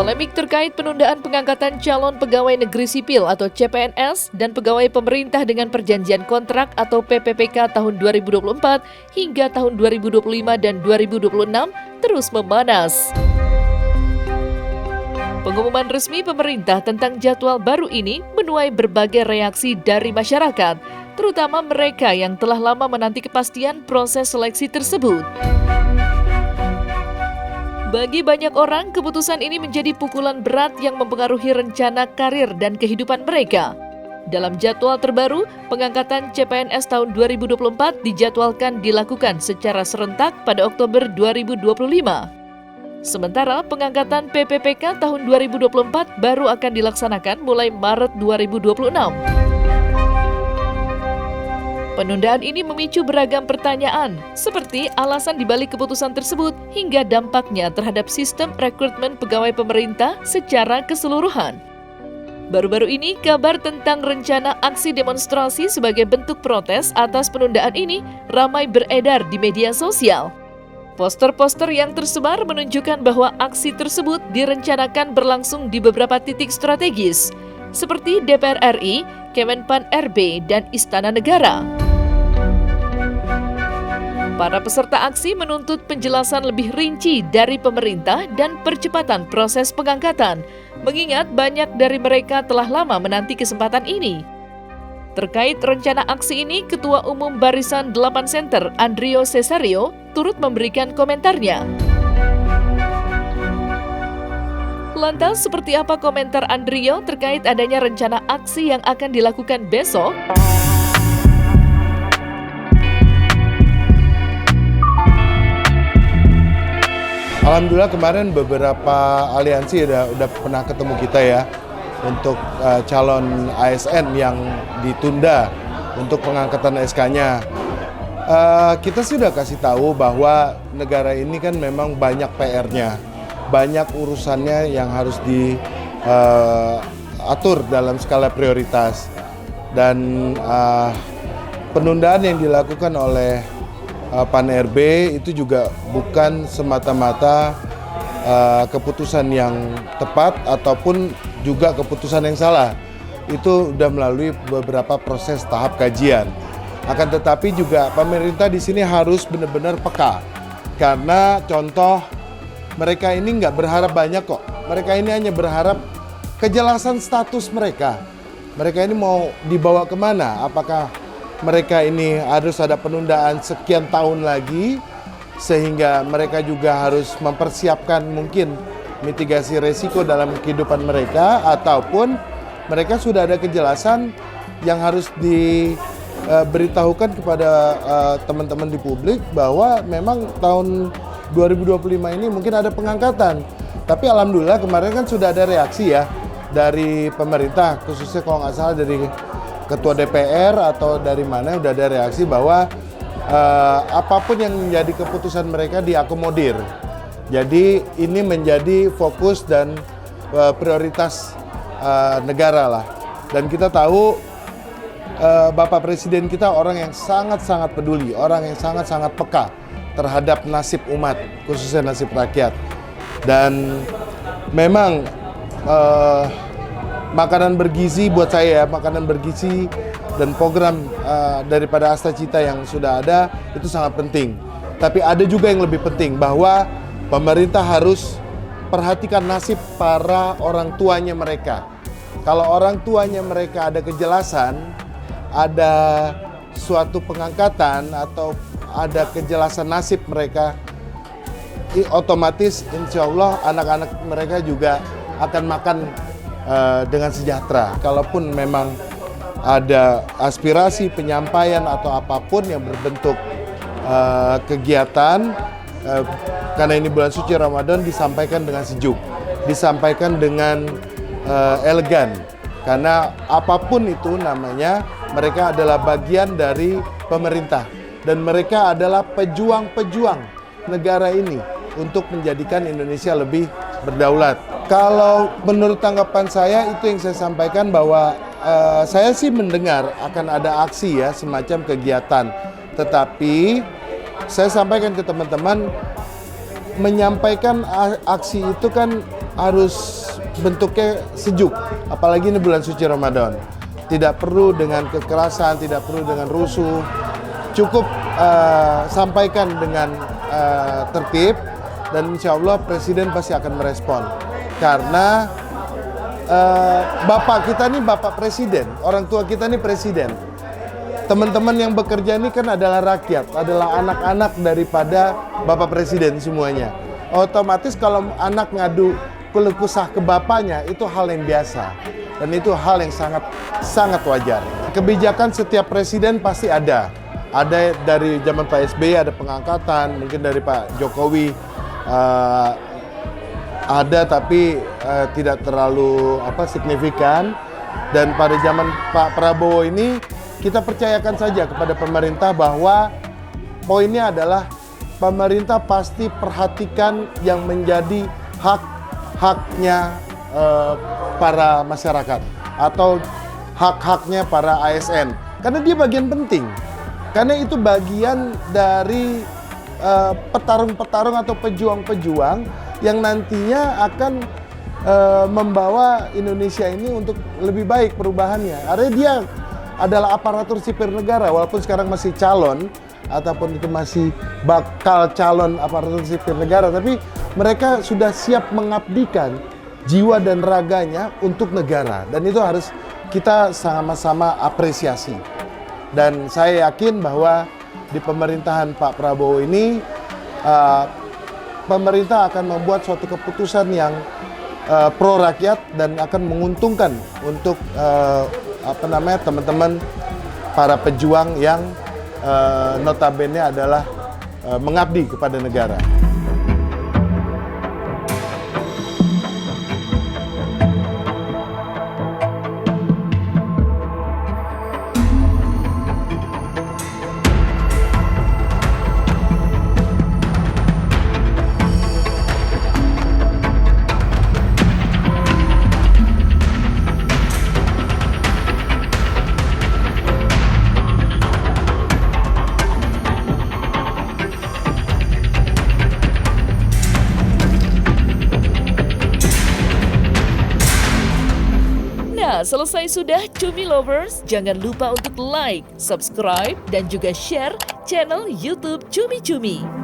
Polemik terkait penundaan pengangkatan calon pegawai negeri sipil atau CPNS dan pegawai pemerintah dengan perjanjian kontrak atau PPPK tahun 2024 hingga tahun 2025 dan 2026 terus memanas. Pengumuman resmi pemerintah tentang jadwal baru ini menuai berbagai reaksi dari masyarakat, terutama mereka yang telah lama menanti kepastian proses seleksi tersebut. Bagi banyak orang, keputusan ini menjadi pukulan berat yang mempengaruhi rencana karir dan kehidupan mereka. Dalam jadwal terbaru, pengangkatan CPNS tahun 2024 dijadwalkan dilakukan secara serentak pada Oktober 2025. Sementara pengangkatan PPPK tahun 2024 baru akan dilaksanakan mulai Maret 2026. Penundaan ini memicu beragam pertanyaan, seperti alasan dibalik keputusan tersebut hingga dampaknya terhadap sistem rekrutmen pegawai pemerintah secara keseluruhan. Baru-baru ini, kabar tentang rencana aksi demonstrasi sebagai bentuk protes atas penundaan ini ramai beredar di media sosial. Poster-poster yang tersebar menunjukkan bahwa aksi tersebut direncanakan berlangsung di beberapa titik strategis, seperti DPR RI, Kemenpan RB, dan Istana Negara. Para peserta aksi menuntut penjelasan lebih rinci dari pemerintah dan percepatan proses pengangkatan, mengingat banyak dari mereka telah lama menanti kesempatan ini. Terkait rencana aksi ini, Ketua Umum Barisan 8 Center, Andrio Cesario, turut memberikan komentarnya. Lantas, seperti apa komentar Andrio terkait adanya rencana aksi yang akan dilakukan besok? Alhamdulillah kemarin beberapa aliansi udah pernah ketemu kita ya untuk calon ASN yang ditunda untuk pengangkatan SK-nya. Kita sudah kasih tahu bahwa negara ini kan memang banyak PR-nya, banyak urusannya yang harus diatur dalam skala prioritas. Dan penundaan yang dilakukan oleh Pan RB itu juga bukan semata-mata keputusan yang tepat ataupun juga keputusan yang salah. Itu sudah melalui beberapa proses tahap kajian. Akan tetapi juga pemerintah di sini harus benar-benar peka. Karena contoh, mereka ini nggak berharap banyak kok. Mereka ini hanya berharap kejelasan status mereka. Mereka ini mau dibawa kemana? Apakah mereka ini harus ada penundaan sekian tahun lagi, sehingga mereka juga harus mempersiapkan mungkin mitigasi resiko dalam kehidupan mereka, ataupun mereka sudah ada kejelasan yang harus diberitahukan kepada teman-teman di publik bahwa memang tahun 2025 ini mungkin ada pengangkatan. Tapi alhamdulillah kemarin kan sudah ada reaksi ya dari pemerintah, khususnya kalau nggak salah dari Ketua DPR atau dari mana udah ada reaksi bahwa apapun yang menjadi keputusan mereka diakomodir. Jadi ini menjadi fokus dan prioritas negara lah. Dan kita tahu Bapak Presiden kita orang yang sangat-sangat peduli, orang yang sangat-sangat peka terhadap nasib umat, khususnya nasib rakyat. Dan memang makanan bergizi buat saya, makanan bergizi dan program daripada Asta Cita yang sudah ada itu sangat penting. Tapi ada juga yang lebih penting, bahwa pemerintah harus perhatikan nasib para orang tuanya mereka. Kalau orang tuanya mereka ada kejelasan, ada suatu pengangkatan atau ada kejelasan nasib mereka, otomatis insya Allah anak-anak mereka juga akan makan dengan sejahtera. Kalaupun memang ada aspirasi, penyampaian atau apapun yang berbentuk kegiatan, karena ini bulan suci Ramadan, disampaikan dengan sejuk, disampaikan dengan elegan. Karena apapun itu namanya, mereka adalah bagian dari pemerintah dan mereka adalah pejuang-pejuang negara ini untuk menjadikan Indonesia lebih berdaulat. Kalau menurut tanggapan saya, itu yang saya sampaikan, bahwa saya sih mendengar akan ada aksi ya, semacam kegiatan. Tetapi saya sampaikan ke teman-teman, menyampaikan aksi itu kan harus bentuknya sejuk, apalagi ini bulan suci Ramadan. Tidak perlu dengan kekerasan, tidak perlu dengan rusuh, cukup sampaikan dengan tertib, dan insya Allah Presiden pasti akan merespon. Karena Bapak kita nih Bapak Presiden, orang tua kita nih Presiden. Teman-teman yang bekerja ini kan adalah rakyat, adalah anak-anak daripada Bapak Presiden semuanya. Otomatis kalau anak ngadu keluh kesah ke bapaknya, itu hal yang biasa. Dan itu hal yang sangat wajar. Kebijakan setiap presiden pasti ada. Ada dari zaman Pak SBY ada pengangkatan, mungkin dari Pak Jokowi ada tapi tidak terlalu signifikan. Dan pada zaman Pak Prabowo ini kita percayakan saja kepada pemerintah bahwa poinnya adalah pemerintah pasti perhatikan yang menjadi hak-haknya para masyarakat atau hak-haknya para ASN. Karena dia bagian penting. Karena itu bagian dari petarung-petarung atau pejuang-pejuang yang nantinya akan membawa Indonesia ini untuk lebih baik perubahannya. Artinya dia adalah aparatur sipil negara, walaupun sekarang masih calon ataupun itu masih bakal calon aparatur sipil negara, tapi mereka sudah siap mengabdikan jiwa dan raganya untuk negara, dan itu harus kita sama-sama apresiasi. Dan saya yakin bahwa di pemerintahan Pak Prabowo ini pemerintah akan membuat suatu keputusan yang pro rakyat dan akan menguntungkan untuk teman-teman para pejuang yang notabene adalah mengabdi kepada negara. Nah, selesai sudah Cumi Lovers, jangan lupa untuk like, subscribe, dan juga share channel YouTube Cumi Cumi.